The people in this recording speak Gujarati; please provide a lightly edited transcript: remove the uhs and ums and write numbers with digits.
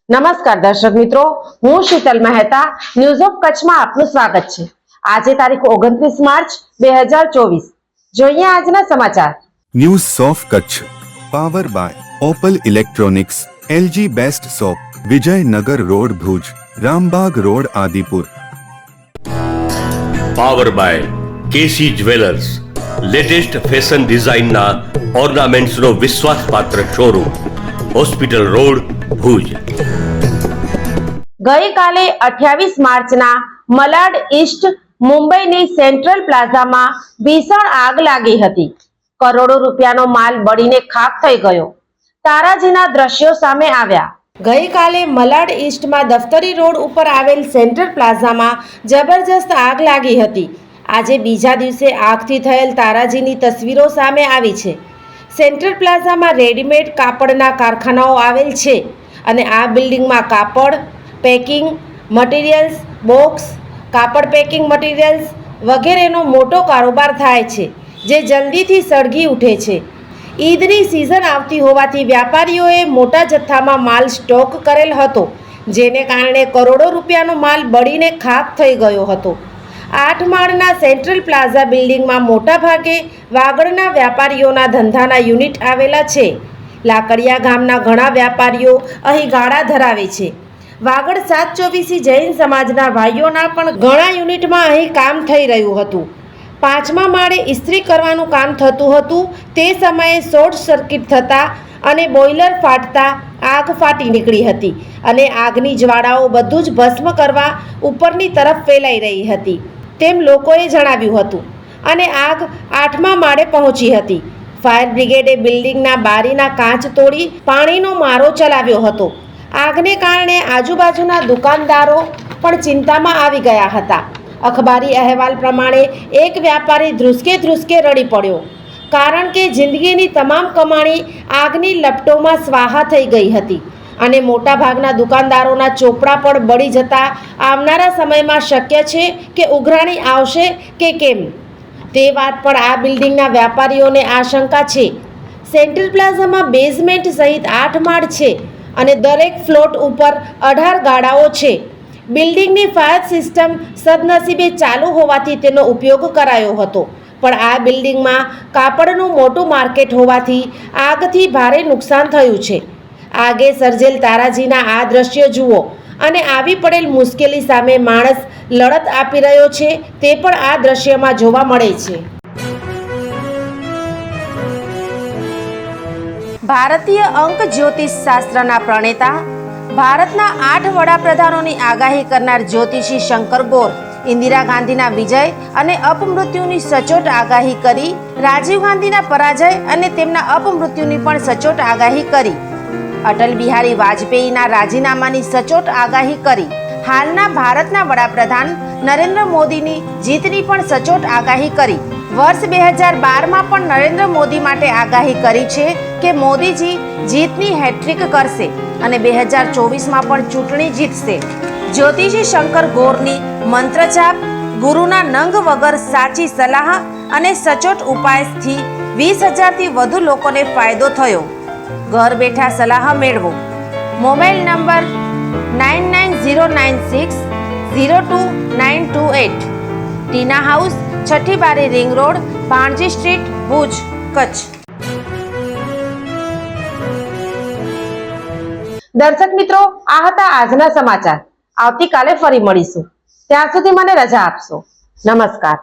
નમસ્કાર દર્શક મિત્રો, હું શીતલ મહેતા ન્યૂઝ ઓફ કચ્છમાં આપનું સ્વાગત છે। આજે તારીખ 29 માર્ચ 2024। જોઈએ આજના સમાચાર। News of Kutch power by Opal electronics, LG best shop, Vijaynagar road Bhuj, Rambagh road Adipur. Power by KC jewellers, latest fashion ડિઝાઇનના ઓર્નામેન્ટ્સનો વિશ્વાસપાત્ર શોરૂમ, હોસ્પિટલ રોડ ભુજ। ગઈકાલે 28 માર્ચના મલાડ ઈસ્ટ મુંબઈની સેન્ટ્રલ પ્લાઝામાં ભીષણ આગ લાગી હતી। કરોડો રૂપિયાનો માલ બળીને ખાખ થઈ ગયો। તારાજીના દ્રશ્યો સામે આવ્યા। ગઈકાલે મલાડ ઈસ્ટમાં દફતરી રોડ ઉપર આવેલ સેન્ટ્રલ પ્લાઝામાં જબરજસ્ત આગ લાગી હતી। આજે બીજા દિવસે આગથી થયેલ તારાજીની તસવીરો સામે આવી છે। સેન્ટ્રલ પ્લાઝામાં રેડીમેડ કાપડના કારખાનાઓ આવેલ છે અને આ બિલ્ડિંગમાં કાપડ પેકિંગ મટીરિયલ્સ, બોક્સ, કાપડ પેકિંગ મટીરિયલ્સ વગેરેનો મોટો કારોબાર થાય છે, જે જલ્દીથી સળગી ઉઠે છે। ઈદની સિઝન આવતી હોવાથી વ્યાપારીઓએ મોટા જથ્થામાં માલ સ્ટોક કરેલ હતો, જેને કારણે કરોડો રૂપિયાનો માલ બળીને ખાખ થઈ ગયો હતો। 8 માળના સેન્ટ્રલ પ્લાઝા બિલ્ડિંગમાં મોટાભાગે વાગડના વ્યાપારીઓના ધંધાના યુનિટ આવેલા છે। લાકડિયા ગામના ઘણા વ્યાપારીઓ અહીં ગાળા ધરાવે છે। વાગડ 724 જૈન સમાજના ભાઈઓના પણ ઘણા યુનિટમાં અહીં કામ થઈ રહ્યું હતું। 5મા માળે ઇસ્ત્રી કરવાનું કામ થતું હતું। તે સમયે શોર્ટ સર્કિટ થતાં અને બોઇલર ફાટતા આગ ફાટી નીકળી હતી અને આગની જ્વાળાઓ બધું જ ભસ્મ કરવા ઉપરની તરફ ફેલાઈ રહી હતી તેમ લોકોએ જણાવ્યું હતું અને આગ 8મા માળે પહોંચી હતી। ફાયર બ્રિગેડે બિલ્ડિંગના બારીના કાચ તોડી પાણીનો મારો ચલાવ્યો હતો। આગને કારણે આજુબાજુના દુકાનદારો પણ ચિંતામાં આવી ગયા હતા। અખબારી અહેવાલ પ્રમાણે એક વ્યાપારી ધ્રુસકે રડી પડ્યો, કારણ કે જિંદગીની તમામ કમાણી આગની લપટોમાં સ્વાહા થઈ ગઈ હતી અને મોટાભાગના દુકાનદારોના ચોપડા પણ બળી જતા આવનારા સમયમાં શક્ય છે કે ઉઘરાણી આવશે કે કેમ, તે વાત પણ આ બિલ્ડિંગના વ્યાપારીઓને આશંકા છે। સેન્ટ્રલ પ્લાઝામાં બેઝમેન્ટ સહિત 8 માળ છે અને દરેક ફ્લોટ ઉપર 18 ગાળાઓ છે। બિલ્ડિંગની ફાયર સિસ્ટમ સદનસીબે ચાલુ હોવાથી તેનો ઉપયોગ કરાયો હતો, પણ આ બિલ્ડિંગમાં કાપડનું મોટું માર્કેટ હોવાથી આગથી ભારે નુકસાન થયું છે। આગે સર્જેલ તારાજીના આ દ્રશ્ય જુઓ અને આવી પડેલ મુશ્કેલી સામે માણસ લડત આપી રહ્યો છે, તે પણ આ દ્રશ્યમાં જોવા મળે છે। ભારતીય અંક જ્યોતિષ શાસ્ત્રના પ્રણેતા, ભારતના 8 વડાપ્રધાનોની આગાહી કરનાર જ્યોતિષી શંકર ગોર ઇન્દિરા ગાંધીના વિજય અને અપમૃત્યુની સચોટ આગાહી કરી, રાજીવ ગાંધીના પરાજય અને તેમના અપમૃત્યુની પણ સચોટ આગાહી કરી, અટલ બિહારી વાજપેયીના રાજીનામાની સચોટ આગાહી કરી, હાલના ભારતના વડાપ્રધાન નરેન્દ્ર મોદીની જીતની પણ સચોટ આગાહી કરી। વર્ષ 2012માં પણ નરેન્દ્ર મોદી માટે આગાહી કરી છે કે મોદીજી જીતની હેટ્રિક કરશે અને 2024માં પણ ચૂંટણી જીતશે। જ્યોતિષી શંકર ગોરની મંત્રજાપ, ગુરુના નંગ વગર સાચી સલાહ અને સચોટ ઉપાયથી 20,000થી વધુ લોકોને ફાયદો થયો। ઘર બેઠા સલાહ મેળવો। મોબાઈલ નંબર 9909602928, ટીના હાઉસ, છઠ્ઠી બારી ring road, Bhanji street, Bhuj, Kutch. દર્શક મિત્રો, આ હતા આજના સમાચાર। આવતીકાલે ફરી મળીશું, ત્યાં સુધી મને રજા આપશો। નમસ્કાર।